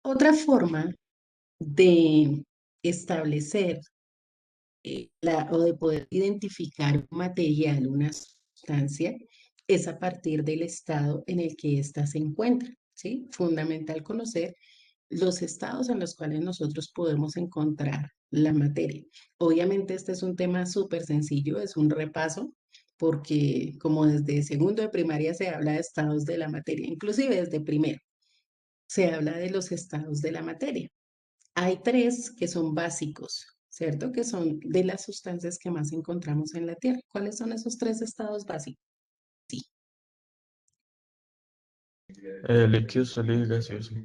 Otra forma de establecer o de poder identificar un material, una sustancia, es a partir del estado en el que ésta se encuentra, ¿sí? Fundamental conocer los estados en los cuales nosotros podemos encontrar la materia. Obviamente este es un tema súper sencillo, es un repaso, porque como desde segundo de primaria se habla de estados de la materia, inclusive desde primero se habla de los estados de la materia. Hay tres que son básicos, ¿cierto? Que son de las sustancias que más encontramos en la Tierra. ¿Cuáles son esos tres estados básicos? Sí, Líquido, sólido y gaseoso.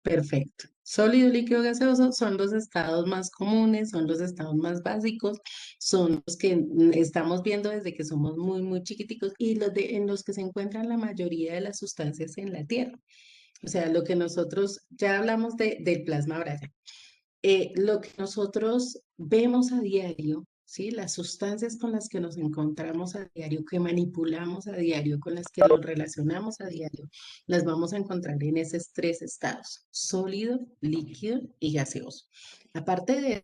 perfecto. Sólido, líquido, gaseoso son los estados más comunes, son los estados más básicos, son los que estamos viendo desde que somos muy, muy chiquiticos y en los que se encuentran la mayoría de las sustancias en la Tierra. O sea, lo que nosotros, ya hablamos del plasma ahora, lo que nosotros vemos a diario, ¿sí? Las sustancias con las que nos encontramos a diario, que manipulamos a diario, con las que nos relacionamos a diario, las vamos a encontrar en esos tres estados, sólido, líquido y gaseoso. Aparte de eso,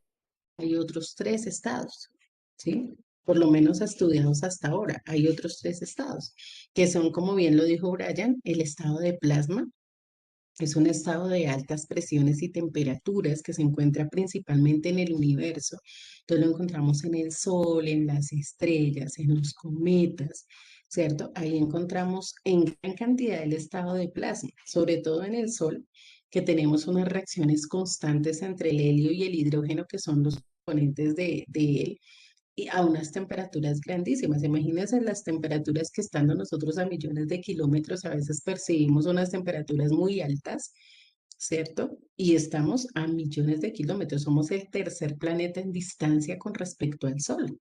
hay otros tres estados, ¿sí? Por lo menos estudiados hasta ahora. Hay otros tres estados, que son, como bien lo dijo Brian, el estado de plasma, es un estado de altas presiones y temperaturas que se encuentra principalmente en el universo. Entonces lo encontramos en el Sol, en las estrellas, en los cometas, ¿cierto? Ahí encontramos en gran cantidad el estado de plasma, sobre todo en el Sol, que tenemos unas reacciones constantes entre el helio y el hidrógeno, que son los componentes de él, y a unas temperaturas grandísimas. Imagínense las temperaturas que estando nosotros a millones de kilómetros, a veces percibimos unas temperaturas muy altas, ¿cierto? Y estamos a millones de kilómetros. Somos el tercer planeta en distancia con respecto al Sol.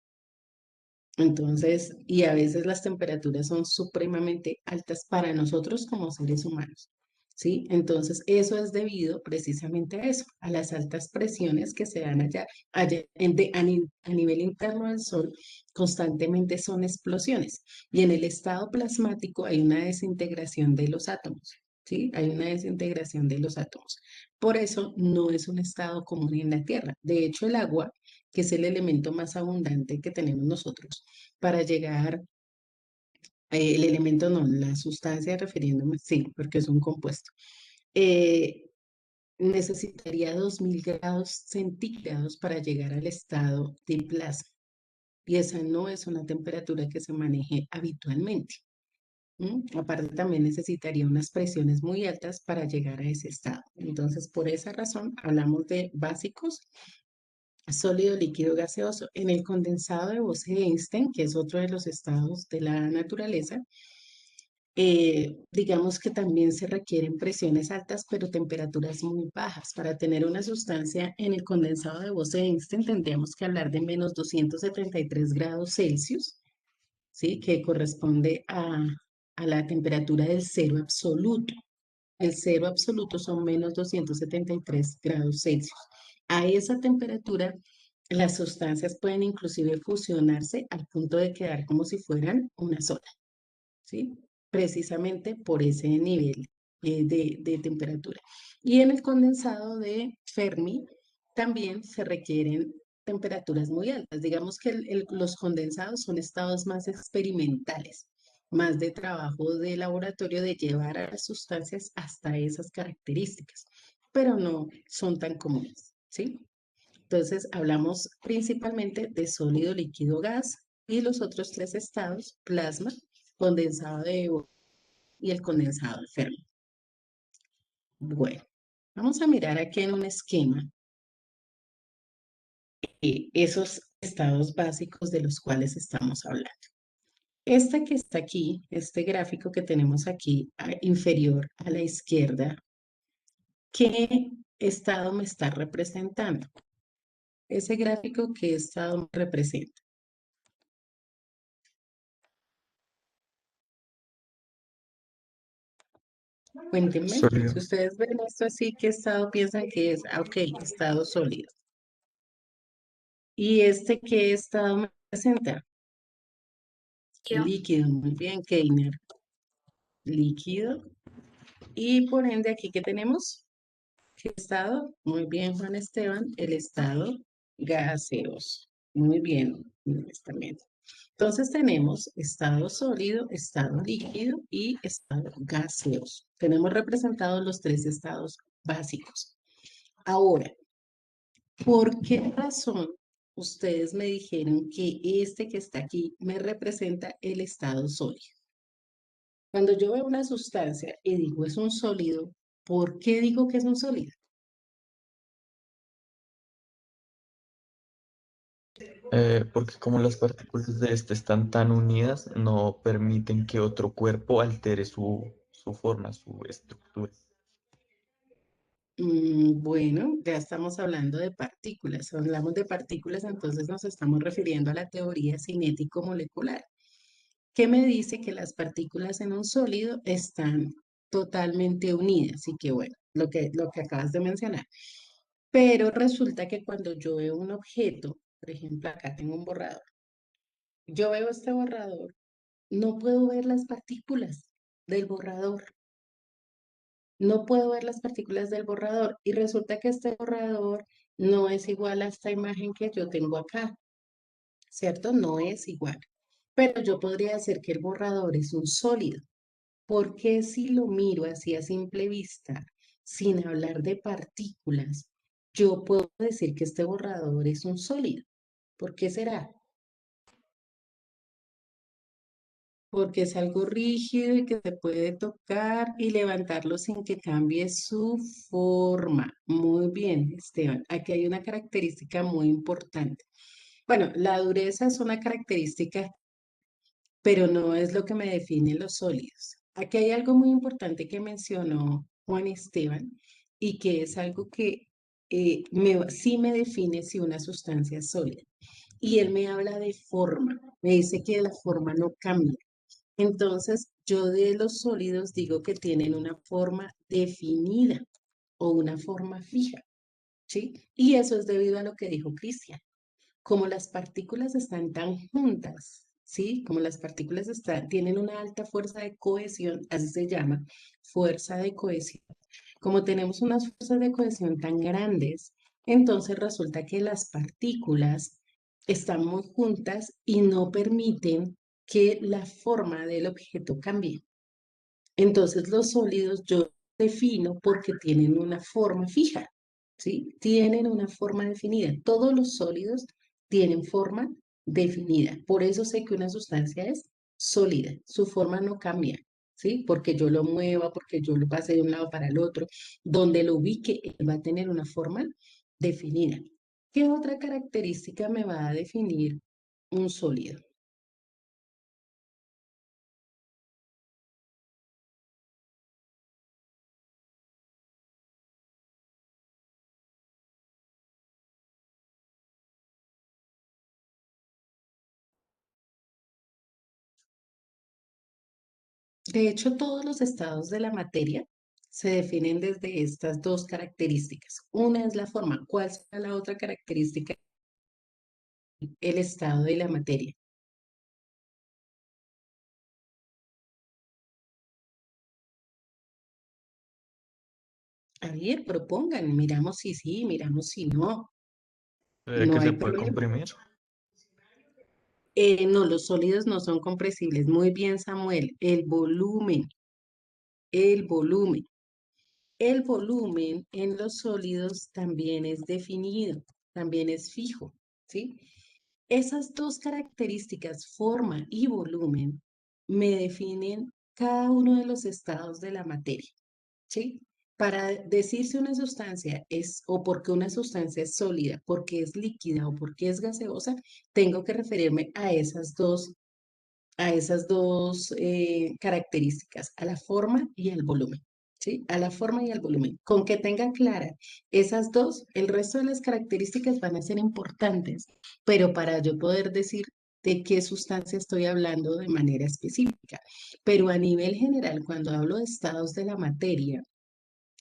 Entonces, y a veces las temperaturas son supremamente altas para nosotros como seres humanos. ¿Sí? Entonces, eso es debido precisamente a eso, a las altas presiones que se dan allá a nivel interno del Sol, constantemente son explosiones. Y en el estado plasmático hay una desintegración de los átomos, ¿sí? Hay una desintegración de los átomos. Por eso no es un estado común en la Tierra. De hecho, el agua, que es el elemento más abundante que tenemos nosotros, para llegar, el elemento no, la sustancia refiriéndome, sí, porque es un compuesto, eh, necesitaría 2000 grados centígrados para llegar al estado de plasma. Y esa no es una temperatura que se maneje habitualmente. Aparte, también necesitaría unas presiones muy altas para llegar a ese estado. Entonces, por esa razón, hablamos de básicos, sólido, líquido, gaseoso. En el condensado de Bose-Einstein, que es otro de los estados de la naturaleza, digamos que también se requieren presiones altas, pero temperaturas muy bajas. Para tener una sustancia en el condensado de Bose-Einstein tendríamos que hablar de menos 273 grados Celsius, ¿sí? Que corresponde a la temperatura del cero absoluto. El cero absoluto son menos 273 grados Celsius. A esa temperatura, las sustancias pueden inclusive fusionarse al punto de quedar como si fueran una sola, ¿sí? Precisamente por ese nivel de temperatura. Y en el condensado de Fermi también se requieren temperaturas muy altas. Digamos que los condensados son estados más experimentales, más de trabajo de laboratorio, de llevar a las sustancias hasta esas características, pero no son tan comunes, ¿sí? Entonces, hablamos principalmente de sólido, líquido, gas y los otros tres estados, plasma, condensado de Bose y el condensado de Fermi. Bueno, vamos a mirar aquí en un esquema esos estados básicos de los cuales estamos hablando. Esta que está aquí, este gráfico que tenemos aquí inferior a la izquierda, ¿qué estado me está representando? Ese gráfico, ¿qué estado me representa? Cuéntenme, si Sólido. ustedes ven esto así, ¿qué estado piensan que es? Ah, ok, estado sólido. ¿Y este qué estado me representa? Yo. Líquido, muy bien, Keiner. Líquido. Y por ende, aquí que tenemos, ¿qué estado? Muy bien, Juan Esteban, el estado gaseoso. Muy bien, también. Entonces tenemos estado sólido, estado líquido y estado gaseoso. Tenemos representados los tres estados básicos. Ahora, ¿por qué razón ustedes me dijeron que este que está aquí me representa el estado sólido? Cuando yo veo una sustancia y digo es un sólido, ¿por qué digo que es un sólido? Porque como las partículas de este están tan unidas, no permiten que otro cuerpo altere su forma, su estructura. Bueno, ya estamos hablando de partículas. Hablamos de partículas, entonces nos estamos refiriendo a la teoría cinético-molecular, que me dice que las partículas en un sólido están totalmente unidas. Y que bueno, lo que acabas de mencionar. Pero resulta que cuando yo veo un objeto, por ejemplo, acá tengo un borrador, yo veo este borrador, no puedo ver las partículas del borrador. No puedo ver las partículas del borrador y resulta que este borrador no es igual a esta imagen que yo tengo acá, ¿cierto? No es igual. Pero yo podría decir que el borrador es un sólido. Porque si lo miro así a simple vista, sin hablar de partículas, yo puedo decir que este borrador es un sólido? ¿Por qué será? Porque es algo rígido y que se puede tocar y levantarlo sin que cambie su forma. Muy bien, Esteban. Aquí hay una característica muy importante. Bueno, la dureza es una característica, pero no es lo que me define los sólidos. Aquí hay algo muy importante que mencionó Juan Esteban y que es algo que sí me define si una sustancia es sólida. Y él me habla de forma. Me dice que la forma no cambia. Entonces, yo de los sólidos digo que tienen una forma definida o una forma fija, ¿sí? Y eso es debido a lo que dijo Cristian. Como las partículas están tan juntas, ¿sí? Como las partículas tienen una alta fuerza de cohesión, así se llama, fuerza de cohesión. Como tenemos unas fuerzas de cohesión tan grandes, entonces resulta que las partículas están muy juntas y no permiten que la forma del objeto cambie. Entonces los sólidos yo defino porque tienen una forma fija, ¿sí? Tienen una forma definida. Todos los sólidos tienen forma definida. Por eso sé que una sustancia es sólida. Su forma no cambia, ¿sí? Porque yo lo mueva, porque yo lo pase de un lado para el otro. Donde lo ubique, él va a tener una forma definida. ¿Qué otra característica me va a definir un sólido? De hecho, todos los estados de la materia se definen desde estas dos características. Una es la forma. ¿Cuál será la otra característica? El estado de la materia. A ver, propongan, miramos si sí, miramos si no. No Que hay se puede problema. comprimir. No, los sólidos no son compresibles. Muy bien, Samuel. El volumen. El volumen en los sólidos también es definido, también es fijo, ¿sí? Esas dos características, forma y volumen, me definen cada uno de los estados de la materia, ¿sí? Para decir si una sustancia es, o porque una sustancia es sólida, porque es líquida o porque es gaseosa, tengo que referirme a esas dos características, a la forma y al volumen, ¿sí? A la forma y al volumen. Con que tenga clara esas dos, el resto de las características van a ser importantes, pero para yo poder decir de qué sustancia estoy hablando de manera específica. Pero a nivel general, cuando hablo de estados de la materia,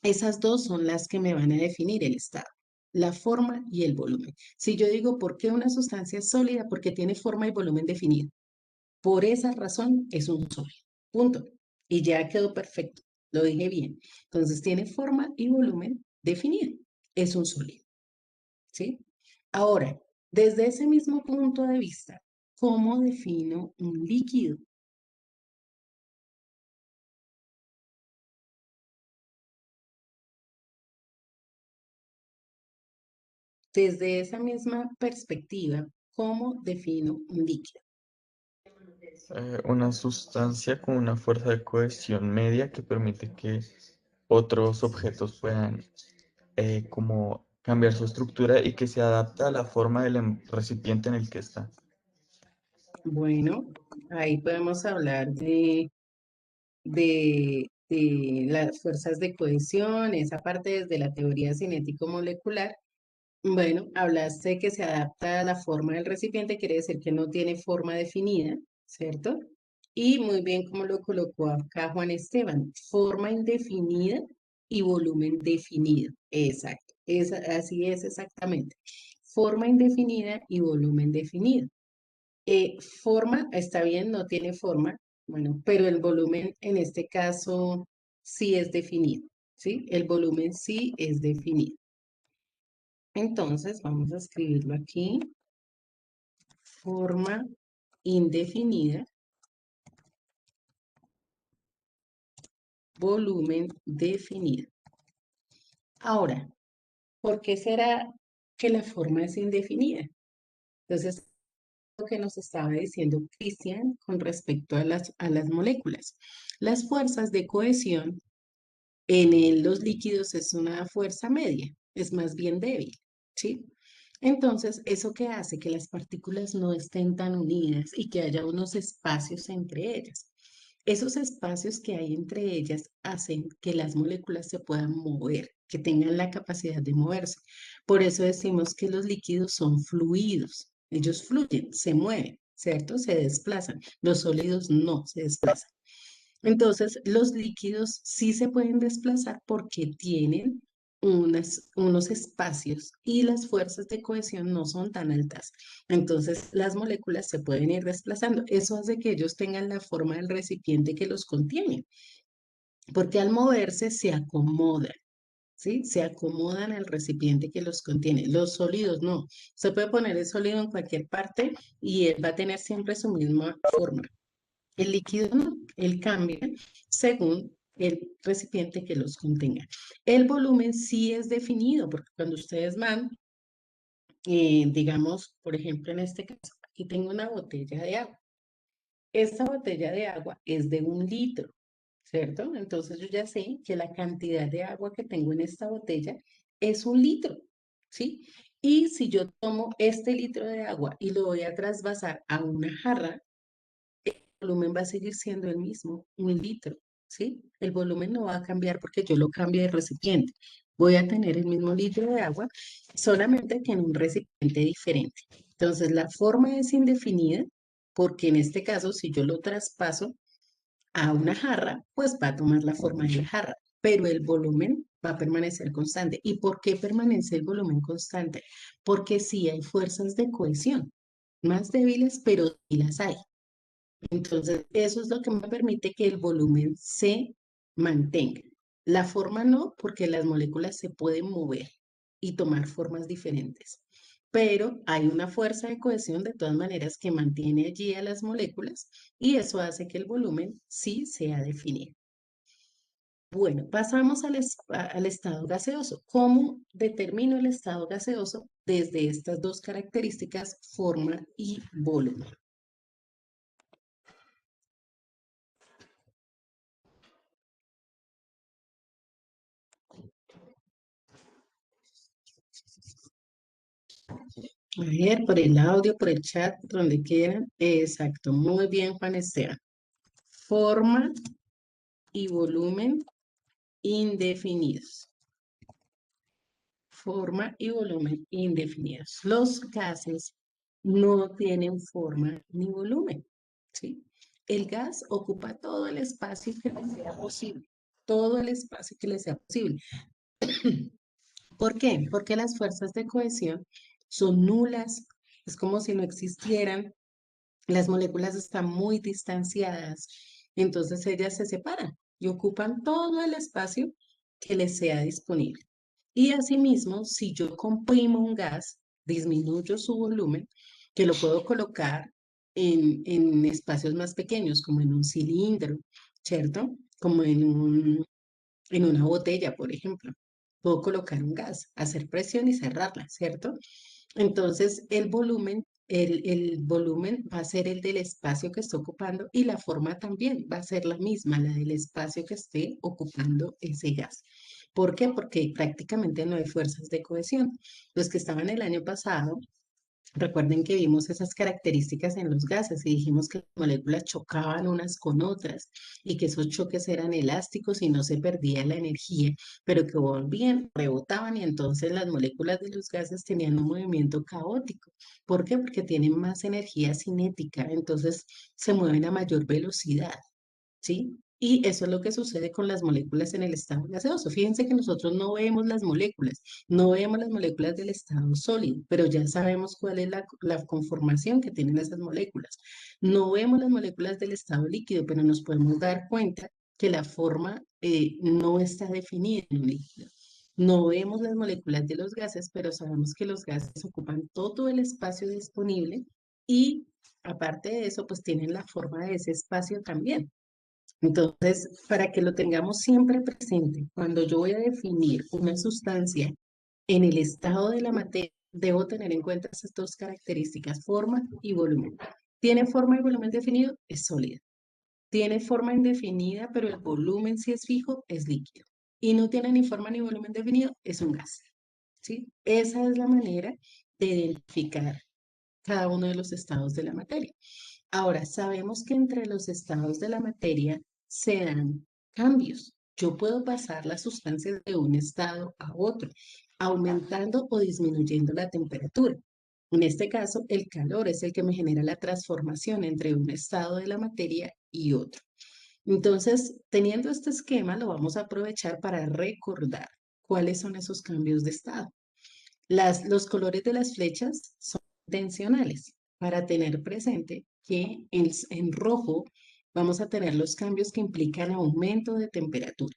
esas dos son las que me van a definir el estado. La forma y el volumen. Si yo digo por qué una sustancia es sólida, porque tiene forma y volumen definido. Por esa razón es un sólido. Punto. Y ya quedó perfecto. Lo dije bien. Entonces tiene forma y volumen definido. Es un sólido, ¿sí? Ahora, desde ese mismo punto de vista, ¿cómo defino un líquido? Desde esa misma perspectiva, ¿cómo defino un líquido? Una sustancia con una fuerza de cohesión media que permite que otros objetos puedan como cambiar su estructura y que se adapta a la forma del recipiente en el que está. Bueno, ahí podemos hablar de las fuerzas de cohesión, esa parte desde la teoría cinético-molecular. Bueno, hablaste que se adapta a la forma del recipiente, quiere decir que no tiene forma definida, ¿cierto? Y muy bien como lo colocó acá Juan Esteban, forma indefinida y volumen definido. Exacto, así es exactamente. Forma indefinida y volumen definido. Forma, está bien, no tiene forma, bueno, pero el volumen en este caso sí es definido, ¿sí? El volumen sí es definido. Entonces, vamos a escribirlo aquí. Forma indefinida, volumen definido. Ahora, ¿por qué será que la forma es indefinida? Entonces, lo que nos estaba diciendo Cristian con respecto a las moléculas. Las fuerzas de cohesión los líquidos es una fuerza media, es más bien débil, ¿sí? Entonces, ¿eso qué hace? Que las partículas no estén tan unidas y que haya unos espacios entre ellas. Esos espacios que hay entre ellas hacen que las moléculas se puedan mover, que tengan la capacidad de moverse. Por eso decimos que los líquidos son fluidos. Ellos fluyen, se mueven, ¿cierto? Se desplazan. Los sólidos no se desplazan. Entonces, los líquidos sí se pueden desplazar porque tienen unos espacios y las fuerzas de cohesión no son tan altas. Entonces, las moléculas se pueden ir desplazando. Eso hace que ellos tengan la forma del recipiente que los contiene, porque al moverse se acomodan. ¿Sí? Se acomodan al recipiente que los contiene. Los sólidos no. Se puede poner el sólido en cualquier parte y él va a tener siempre su misma forma. El líquido no, él cambia según el recipiente que los contenga. El volumen sí es definido, porque cuando ustedes van, digamos, por ejemplo, en este caso, aquí tengo una botella de agua. Esta botella de agua es de 1 litro, ¿cierto? Entonces yo ya sé que la cantidad de agua que tengo en esta botella es 1 litro, ¿sí? Y si yo tomo este litro de agua y lo voy a trasvasar a una jarra, volumen va a seguir siendo el mismo, 1 litro, ¿sí? El volumen no va a cambiar porque yo lo cambio de recipiente. Voy a tener el mismo litro de agua, solamente que en un recipiente diferente. Entonces, la forma es indefinida porque en este caso, si yo lo traspaso a una jarra, pues va a tomar la forma de la jarra, pero el volumen va a permanecer constante. ¿Y por qué permanece el volumen constante? Porque sí hay fuerzas de cohesión, más débiles, pero sí las hay. Entonces, eso es lo que me permite que el volumen se mantenga. La forma no, porque las moléculas se pueden mover y tomar formas diferentes. Pero hay una fuerza de cohesión de todas maneras que mantiene allí a las moléculas y eso hace que el volumen sí sea definido. Bueno, pasamos al estado gaseoso. ¿Cómo determino el estado gaseoso desde estas dos características, forma y volumen? A ver, por el audio, por el chat, por donde quieran. Exacto, muy bien, Juan Esteban. Forma y volumen indefinidos. Forma y volumen indefinidos. Los gases no tienen forma ni volumen, ¿sí? El gas ocupa todo el espacio que le sea posible, todo el espacio que le sea posible. ¿Por qué? Porque las fuerzas de cohesión son nulas, es como si no existieran. Las moléculas están muy distanciadas, entonces ellas se separan. y ocupan todo el espacio que les sea disponible. Y asimismo, si yo comprimo un gas, disminuyo su volumen, que lo puedo colocar en espacios más pequeños, como en un cilindro, ¿cierto? Como en una botella, por ejemplo. Puedo colocar un gas, hacer presión y cerrarla, ¿cierto? Entonces, el volumen va a ser el del espacio que está ocupando y la forma también va a ser la misma, la del espacio que esté ocupando ese gas. ¿Por qué? Porque prácticamente no hay fuerzas de cohesión. Los que estaban el año pasado, recuerden que vimos esas características en los gases y dijimos que las moléculas chocaban unas con otras y que esos choques eran elásticos y no se perdía la energía, pero que volvían, rebotaban y entonces las moléculas de los gases tenían un movimiento caótico. ¿Por qué? Porque tienen más energía cinética, entonces se mueven a mayor velocidad. ¿Sí? Y eso es lo que sucede con las moléculas en el estado gaseoso. Fíjense que nosotros no vemos las moléculas del estado sólido, pero ya sabemos cuál es la conformación que tienen esas moléculas. No vemos las moléculas del estado líquido, pero nos podemos dar cuenta que la forma no está definida en un líquido. No vemos las moléculas de los gases, pero sabemos que los gases ocupan todo el espacio disponible y aparte de eso, pues tienen la forma de ese espacio también. Entonces, para que lo tengamos siempre presente, cuando yo voy a definir una sustancia en el estado de la materia, debo tener en cuenta esas dos características, forma y volumen. ¿Tiene forma y volumen definido? Es sólida. Tiene forma indefinida, pero el volumen, si es fijo, es líquido. Y no tiene ni forma ni volumen definido, es un gas. ¿Sí? Esa es la manera de identificar cada uno de los estados de la materia. Ahora, sabemos que entre los estados de la materia se dan cambios. Yo puedo pasar la sustancia de un estado a otro, aumentando o disminuyendo la temperatura. En este caso, el calor es el que me genera la transformación entre un estado de la materia y otro. Entonces, teniendo este esquema, lo vamos a aprovechar para recordar cuáles son esos cambios de estado. Los colores de las flechas son intencionales para tener presente que en rojo vamos a tener los cambios que implican aumento de temperatura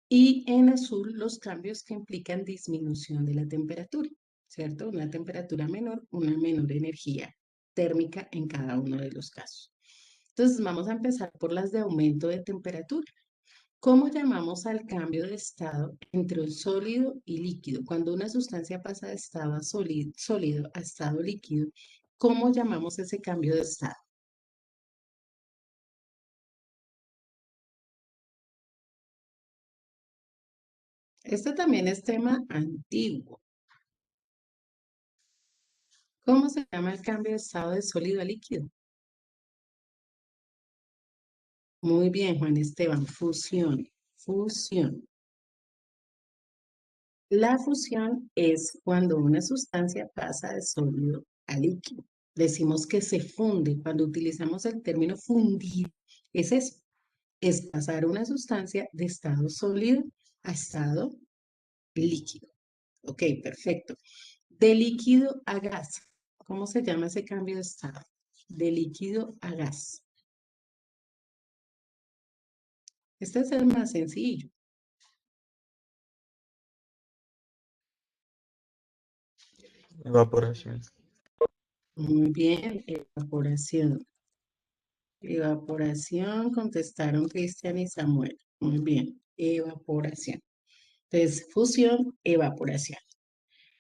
y en azul los cambios que implican disminución de la temperatura, ¿cierto? Una temperatura menor, una menor energía térmica en cada uno de los casos. Entonces vamos a empezar por las de aumento de temperatura. ¿Cómo llamamos al cambio de estado entre el sólido y líquido? Cuando una sustancia pasa de estado sólido a estado líquido, ¿cómo llamamos ese cambio de estado? Este también es tema antiguo. ¿Cómo se llama el cambio de estado de sólido a líquido? Muy bien, Juan Esteban, fusión. Fusión. La fusión es cuando una sustancia pasa de sólido a líquido. Decimos que se funde. Cuando utilizamos el término fundir, es eso, es pasar una sustancia de estado sólido a estado líquido. Ok, perfecto. De líquido a gas. ¿Cómo se llama ese cambio de estado? De líquido a gas. Este es el más sencillo. Evaporación. Muy bien, evaporación. Evaporación, contestaron Cristian y Samuel. Muy bien, evaporación. Entonces, fusión, evaporación.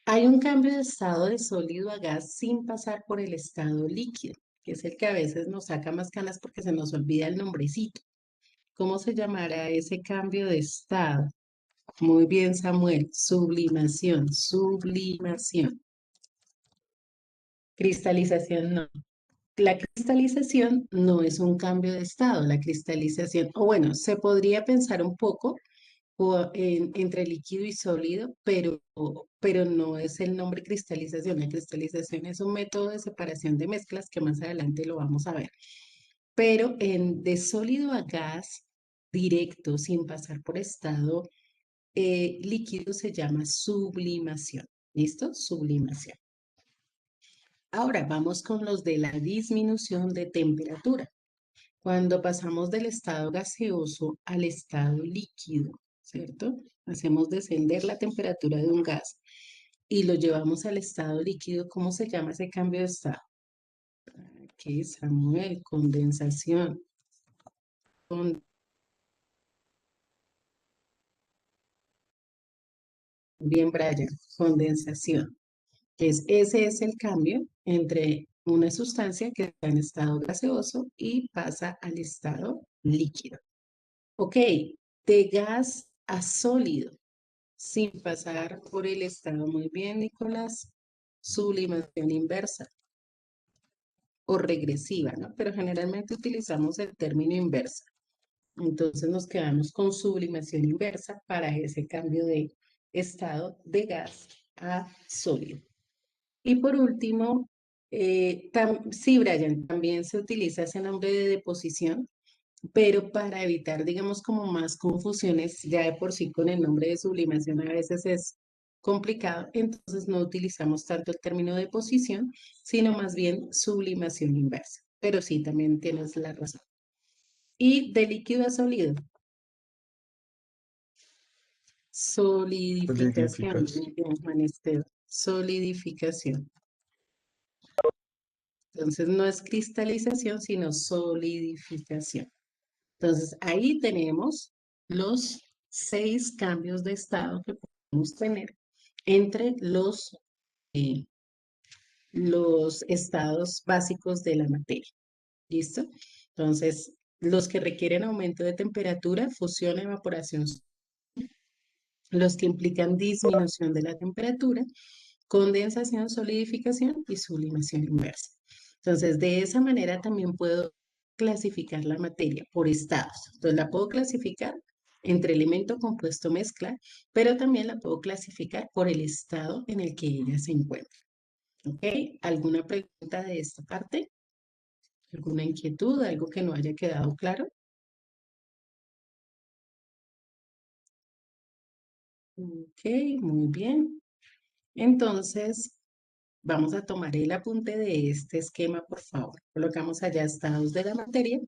Hay un cambio de estado de sólido a gas sin pasar por el estado líquido, que es el que a veces nos saca más canas porque se nos olvida el nombrecito. ¿Cómo se llamará ese cambio de estado? Muy bien, Samuel. Sublimación, sublimación. Cristalización, no. La cristalización no es un cambio de estado. La cristalización, o bueno, se podría pensar un poco entre líquido y sólido, pero no es el nombre cristalización. La cristalización es un método de separación de mezclas que más adelante lo vamos a ver. Pero de sólido a gas directo, sin pasar por estado líquido, se llama sublimación. ¿Listo? Sublimación. Ahora vamos con los de la disminución de temperatura. Cuando pasamos del estado gaseoso al estado líquido, ¿cierto? Hacemos descender la temperatura de un gas y lo llevamos al estado líquido. ¿Cómo se llama ese cambio de estado? ¿Qué, Samuel? Condensación. Con- Bien, Brian, condensación. Ese es el cambio entre una sustancia que está en estado gaseoso y pasa al estado líquido. Ok, de gas a sólido, sin pasar por el estado. Muy bien, Nicolás. Sublimación inversa o regresiva, ¿no? Pero generalmente utilizamos el término inversa. Entonces nos quedamos con sublimación inversa para ese cambio de estado de gas a sólido. Y por último, sí, Brian, también se utiliza ese nombre de deposición, pero para evitar, digamos, como más confusiones, ya de por sí con el nombre de sublimación a veces es complicado, entonces no utilizamos tanto el término deposición, sino más bien sublimación inversa. Pero sí, también tienes la razón. Y de líquido a sólido, solidificación, Solidificación. muy bien, Juan Esteban, solidificación. Entonces no es cristalización, sino solidificación. Entonces ahí tenemos los 6 cambios de estado que podemos tener entre los estados básicos de la materia. ¿Listo? Entonces, los que requieren aumento de temperatura, fusión, evaporación, los que implican disminución de la temperatura, condensación, solidificación y sublimación inversa. Entonces, de esa manera también puedo clasificar la materia por estados. Entonces, la puedo clasificar entre elemento, compuesto, mezcla, pero también la puedo clasificar por el estado en el que ella se encuentra. ¿Ok? ¿Alguna pregunta de esta parte? ¿Alguna inquietud? ¿Algo que no haya quedado claro? Ok, muy bien. Entonces, vamos a tomar el apunte de este esquema, por favor. Colocamos allá estados de la materia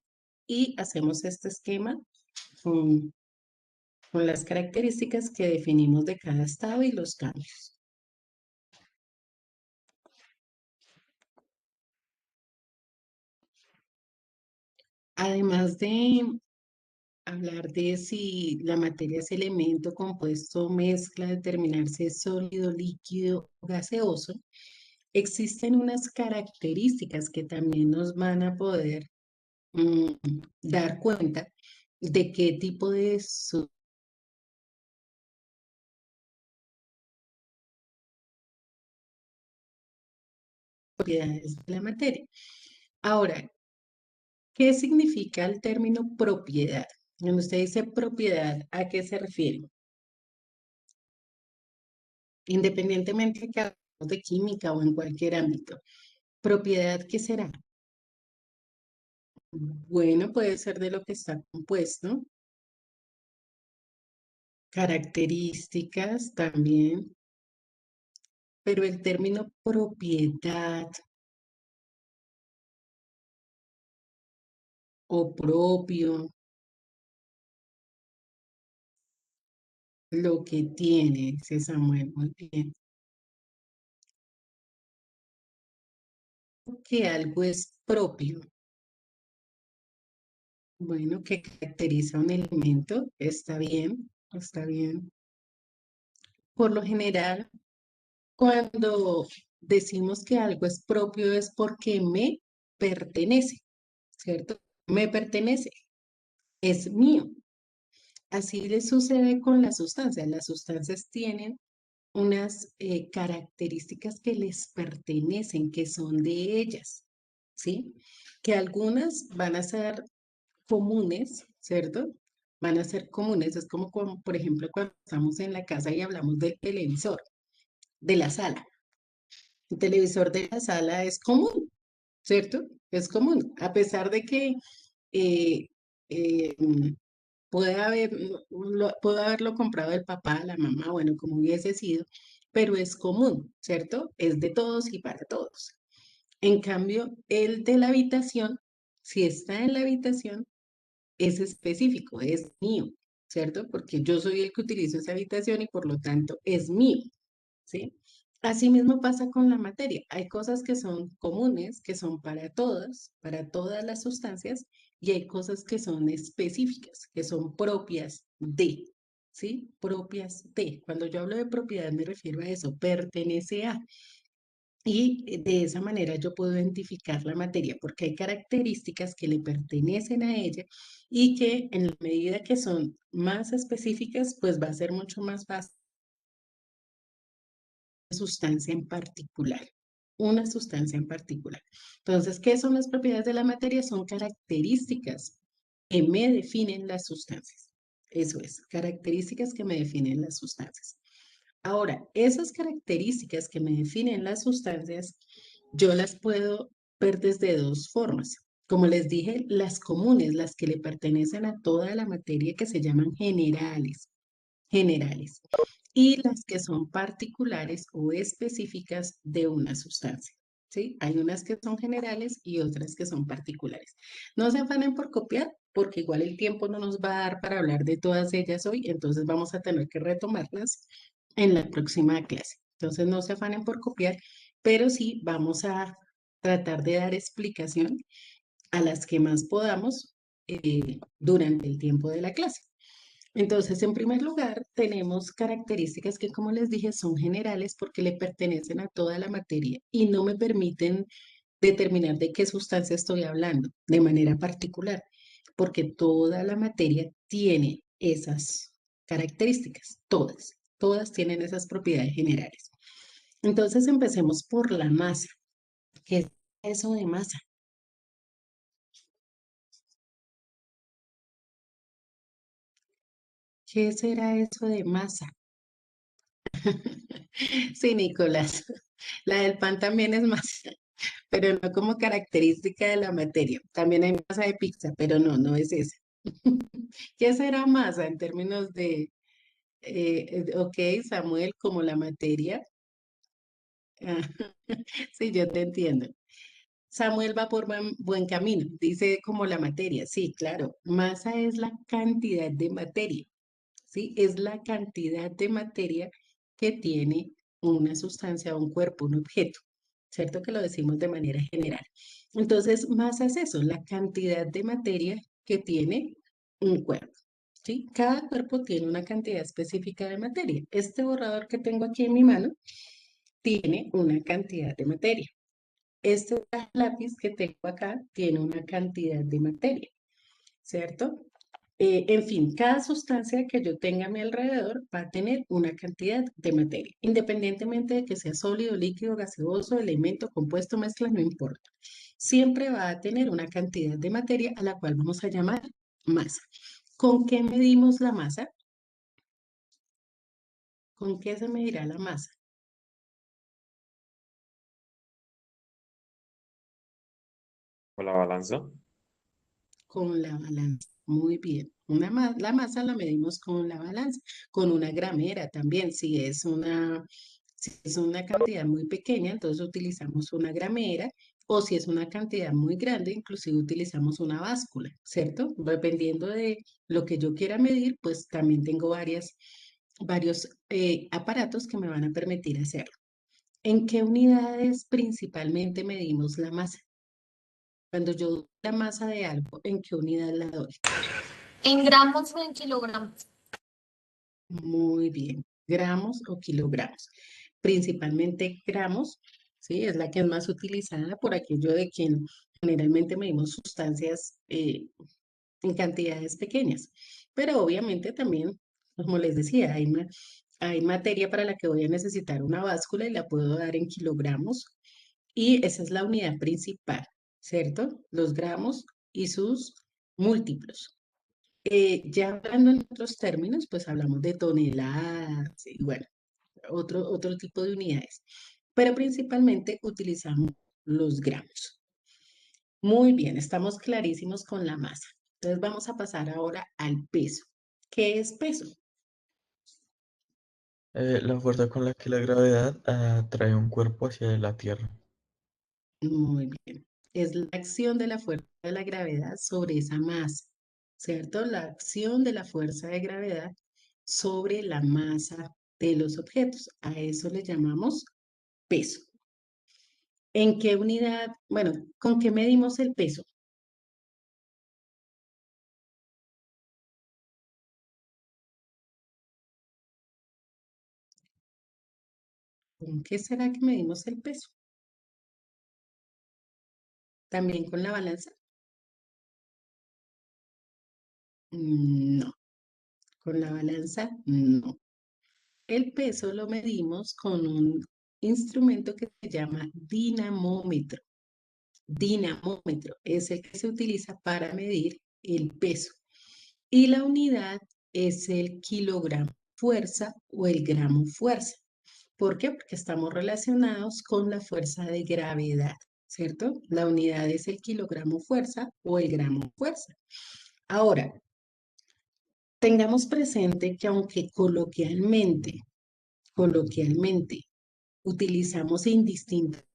y hacemos este esquema con, con las características que definimos de cada estado y los cambios. Además de hablar de si la materia es elemento, compuesto, mezcla, determinar si es sólido, líquido o gaseoso, existen unas características que también nos van a poder mm, dar cuenta de qué tipo de propiedades de la materia. Ahora, ¿qué significa el término propiedad? Cuando usted dice propiedad, ¿a qué se refiere? Independientemente de que hablemos de química o en cualquier ámbito. ¿Propiedad qué será? Bueno, puede ser de lo que está compuesto. Características también. Pero el término propiedad o propio, lo que tiene, dice Samuel, muy bien. Que algo es propio. Bueno, que caracteriza un elemento, está bien, está bien. Por lo general, cuando decimos que algo es propio es porque me pertenece, ¿cierto? Me pertenece, es mío. Así le sucede con las sustancias. Las sustancias tienen unas características que les pertenecen, que son de ellas, ¿sí? Que algunas van a ser comunes, ¿cierto? Van a ser comunes. Es como, por ejemplo, cuando estamos en la casa y hablamos del televisor, de la sala. El televisor de la sala es común, ¿cierto? Es común, a pesar de que eh, eh, puede haberlo comprado el papá, la mamá, bueno, como hubiese sido, pero es común, ¿cierto? Es de todos y para todos. En cambio, el de la habitación Si está en la habitación, es específico, es mío, ¿cierto? Porque yo soy el que utilizo esa habitación y por lo tanto es mío, ¿sí? Asimismo pasa con la materia. Hay cosas que son comunes, que son para todas las sustancias, y hay cosas que son específicas, que son propias de, ¿sí? Propias de. Cuando yo hablo de propiedad me refiero a eso, pertenece a. Y de esa manera yo puedo identificar la materia porque hay características que le pertenecen a ella y que en la medida que son más específicas, pues va a ser mucho más fácil una sustancia en particular. Una sustancia en particular. Entonces, ¿qué son las propiedades de la materia? Son características que me definen las sustancias. Eso es, características que me definen las sustancias. Ahora, esas características que me definen las sustancias, yo las puedo ver desde dos formas. Como les dije, las comunes, las que le pertenecen a toda la materia que se llaman generales, generales, y las que son particulares o específicas de una sustancia. ¿Sí? Hay unas que son generales y otras que son particulares. No se afanen por copiar, porque igual el tiempo no nos va a dar para hablar de todas ellas hoy, entonces vamos a tener que retomarlas en la próxima clase. Entonces no se afanen por copiar, pero sí vamos a tratar de dar explicación a las que más podamos durante el tiempo de la clase. Entonces, en primer lugar, tenemos características que, como les dije, son generales porque le pertenecen a toda la materia y no me permiten determinar de qué sustancia estoy hablando de manera particular, porque toda la materia tiene esas características, todas tienen esas propiedades generales. Entonces, empecemos por la masa. ¿Qué es eso de masa? ¿Qué será eso de masa? Sí, Nicolás, la del pan también es masa, pero no como característica de la materia. También hay masa de pizza, pero no, no es esa. ¿Qué será masa en términos de, ok, Samuel, como la materia? Ah, sí, yo te entiendo. Samuel va por buen camino, dice como la materia. Sí, claro, masa es la cantidad de materia. ¿Sí? Es la cantidad de materia que tiene una sustancia, un cuerpo, un objeto, ¿cierto? Que lo decimos de manera general. Entonces, masa es eso, la cantidad de materia que tiene un cuerpo, ¿sí? Cada cuerpo tiene una cantidad específica de materia. Este borrador que tengo aquí en mi mano tiene una cantidad de materia. Este lápiz que tengo acá tiene una cantidad de materia, ¿cierto? En fin, cada sustancia que yo tenga a mi alrededor va a tener una cantidad de materia, independientemente de que sea sólido, líquido, gaseoso, elemento, compuesto, mezcla, no importa. Siempre va a tener una cantidad de materia a la cual vamos a llamar masa. ¿Con qué medimos la masa? ¿Con qué se medirá la masa? ¿O la balanza? Con la balanza. Muy bien. La masa la medimos con la balanza, con una gramera también. Si es una cantidad muy pequeña, entonces utilizamos una gramera, o si es una cantidad muy grande, inclusive utilizamos una báscula, ¿cierto? Dependiendo de lo que yo quiera medir, pues también tengo varios aparatos que me van a permitir hacerlo. ¿En qué unidades principalmente medimos la masa? Cuando yo doy la masa de algo, ¿en qué unidad la doy? ¿En gramos o en kilogramos? Muy bien, gramos o kilogramos. Principalmente gramos, ¿sí? Es la que es más utilizada por aquello de que generalmente medimos sustancias en cantidades pequeñas. Pero obviamente también, como les decía, hay materia para la que voy a necesitar una báscula y la puedo dar en kilogramos. Y esa es la unidad principal, ¿cierto? Los gramos y sus múltiplos. Ya hablando en otros términos, pues hablamos de toneladas y bueno, otro tipo de unidades, pero principalmente utilizamos los gramos. Muy bien, estamos clarísimos con la masa. Entonces vamos a pasar ahora al peso. ¿Qué es peso? La fuerza con la que la gravedad atrae un cuerpo hacia la Tierra. Muy bien. es la acción de la fuerza de la gravedad sobre esa masa, ¿cierto? La acción de la fuerza de gravedad sobre la masa de los objetos. A eso le llamamos peso. ¿En qué unidad? Bueno, ¿con qué medimos el peso? ¿Con qué será que medimos el peso? ¿También con la balanza? No, con la balanza no. El peso lo medimos con un instrumento que se llama dinamómetro. Dinamómetro es el que se utiliza para medir el peso. Y la unidad es el kilogramo fuerza o el gramo fuerza. ¿Por qué? Porque estamos relacionados con la fuerza de gravedad, ¿cierto? La unidad es el kilogramo fuerza o el gramo fuerza. Ahora, tengamos presente que aunque coloquialmente utilizamos indistintamente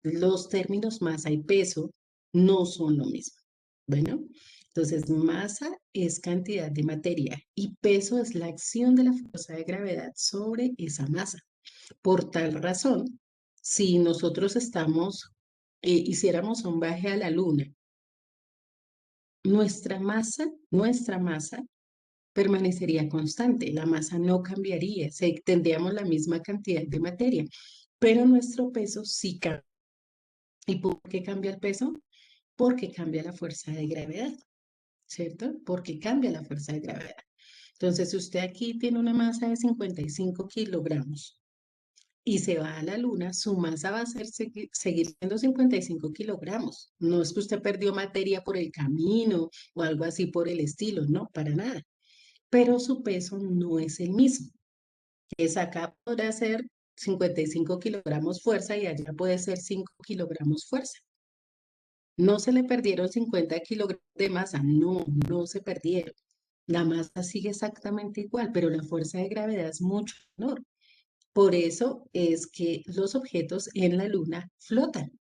los términos masa y peso, no son lo mismo. Bueno, entonces masa es cantidad de materia y peso es la acción de la fuerza de gravedad sobre esa masa. Por tal razón, si nosotros hiciéramos un viaje a la luna, nuestra masa permanecería constante, la masa no cambiaría, tendríamos la misma cantidad de materia, pero nuestro peso sí cambia. ¿Y por qué cambia el peso? Porque cambia la fuerza de gravedad, ¿cierto? Porque cambia la fuerza de gravedad. Entonces, si usted aquí tiene una masa de 55 kilogramos y se va a la luna, su masa va a seguir siendo 55 kilogramos. No es que usted perdió materia por el camino o algo así por el estilo, no, para nada. Pero su peso no es el mismo. Es acá podrá ser 55 kilogramos fuerza y allá puede ser 5 kilogramos fuerza. No se le perdieron 50 kilogramos de masa, no, no se perdieron. La masa sigue exactamente igual, pero la fuerza de gravedad es mucho menor. Por eso es que los objetos en la luna flotan,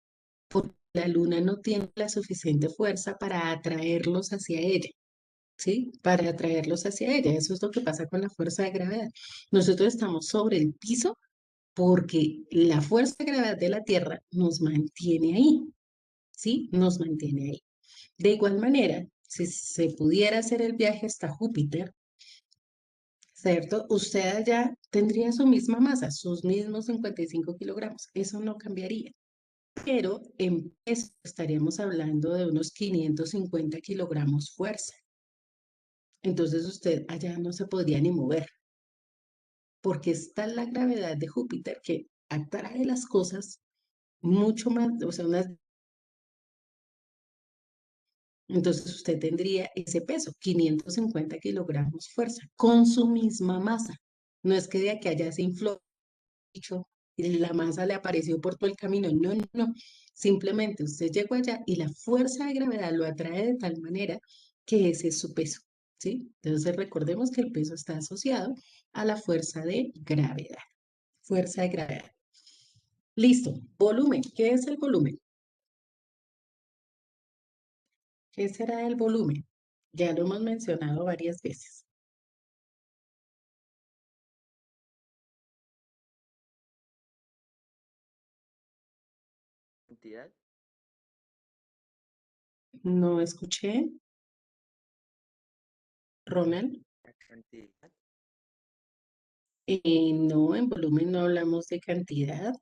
porque la luna no tiene la suficiente fuerza para atraerlos hacia ella. ¿Sí? Para atraerlos hacia ella. Eso es lo que pasa con la fuerza de gravedad. Nosotros estamos sobre el piso porque la fuerza de gravedad de la Tierra nos mantiene ahí, ¿sí? Nos mantiene ahí. De igual manera, si se pudiera hacer el viaje hasta Júpiter, ¿cierto? Usted allá tendría su misma masa, sus mismos 55 kilogramos. Eso no cambiaría. Pero en peso estaríamos hablando de unos 550 kilogramos fuerza. Entonces usted allá no se podría ni mover, porque está la gravedad de Júpiter que atrae las cosas mucho más, o sea, entonces usted tendría ese peso, 550 kilogramos fuerza, con su misma masa. No es que de aquí allá se infló y la masa le apareció por todo el camino. No, no, no. Simplemente usted llegó allá y la fuerza de gravedad lo atrae de tal manera que ese es su peso, ¿sí? Entonces recordemos que el peso está asociado a la fuerza de gravedad. Fuerza de gravedad. Listo. Volumen. ¿Qué es el volumen? ¿Qué será el volumen? Ya lo hemos mencionado varias veces. Cantidad, No escuché, Ronald. la cantidad, No, en volumen no hablamos de cantidad.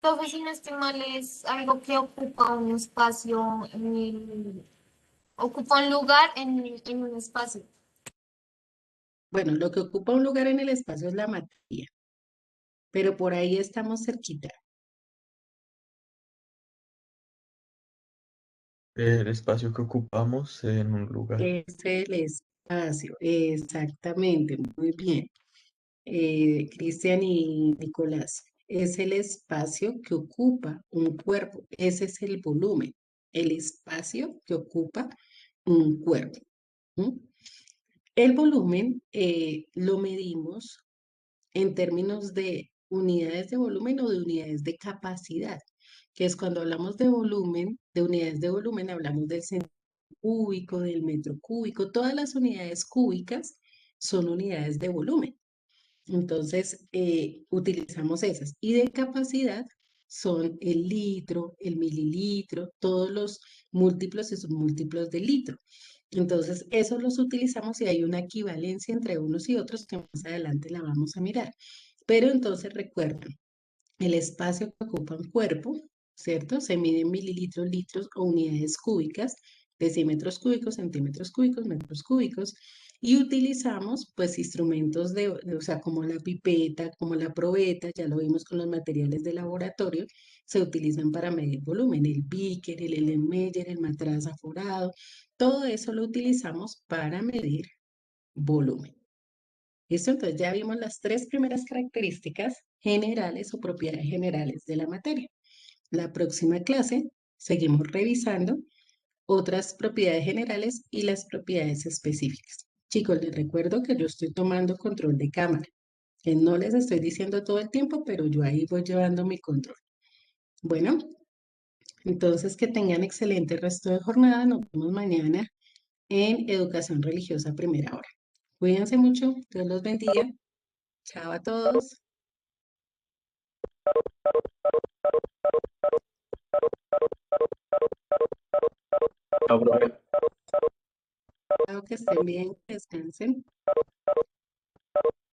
Profe, si no estoy mal, es algo que ocupa un espacio ocupa un lugar en un espacio. Bueno, lo que ocupa un lugar en el espacio es la materia, pero por ahí estamos cerquita. El espacio que ocupamos en un lugar. Es el espacio, exactamente, muy bien. Cristian y Nicolás, es el espacio que ocupa un cuerpo, ese es el volumen, el espacio que ocupa un cuerpo. ¿M? El volumen lo medimos en términos de unidades de volumen o de unidades de capacidad, que es cuando hablamos de volumen, de unidades de volumen, hablamos del centímetro cúbico, del metro cúbico, todas las unidades cúbicas son unidades de volumen. Entonces, utilizamos esas. Y de capacidad son el litro, el mililitro, todos los múltiplos y submúltiplos de litro. Entonces, esos los utilizamos y hay una equivalencia entre unos y otros que más adelante la vamos a mirar. Pero entonces recuerden, el espacio que ocupa un cuerpo, ¿cierto? Se mide en mililitros, litros o unidades cúbicas, decímetros cúbicos, centímetros cúbicos, metros cúbicos, y utilizamos pues instrumentos o sea, como la pipeta, como la probeta, ya lo vimos con los materiales de laboratorio, se utilizan para medir volumen, el beaker, el Ellenmeyer, el matraz aforado, todo eso lo utilizamos para medir volumen. ¿Listo? Entonces ya vimos las tres primeras características generales o propiedades generales de la materia. La próxima clase seguimos revisando otras propiedades generales y las propiedades específicas. Chicos, les recuerdo que yo estoy tomando control de cámara, que no les estoy diciendo todo el tiempo, pero yo ahí voy llevando mi control. Bueno, entonces que tengan excelente resto de jornada. Nos vemos mañana en Educación Religiosa Primera Hora. Cuídense mucho, Dios los bendiga. Chao a todos. Chao, profe. Chao, que estén bien, que descansen.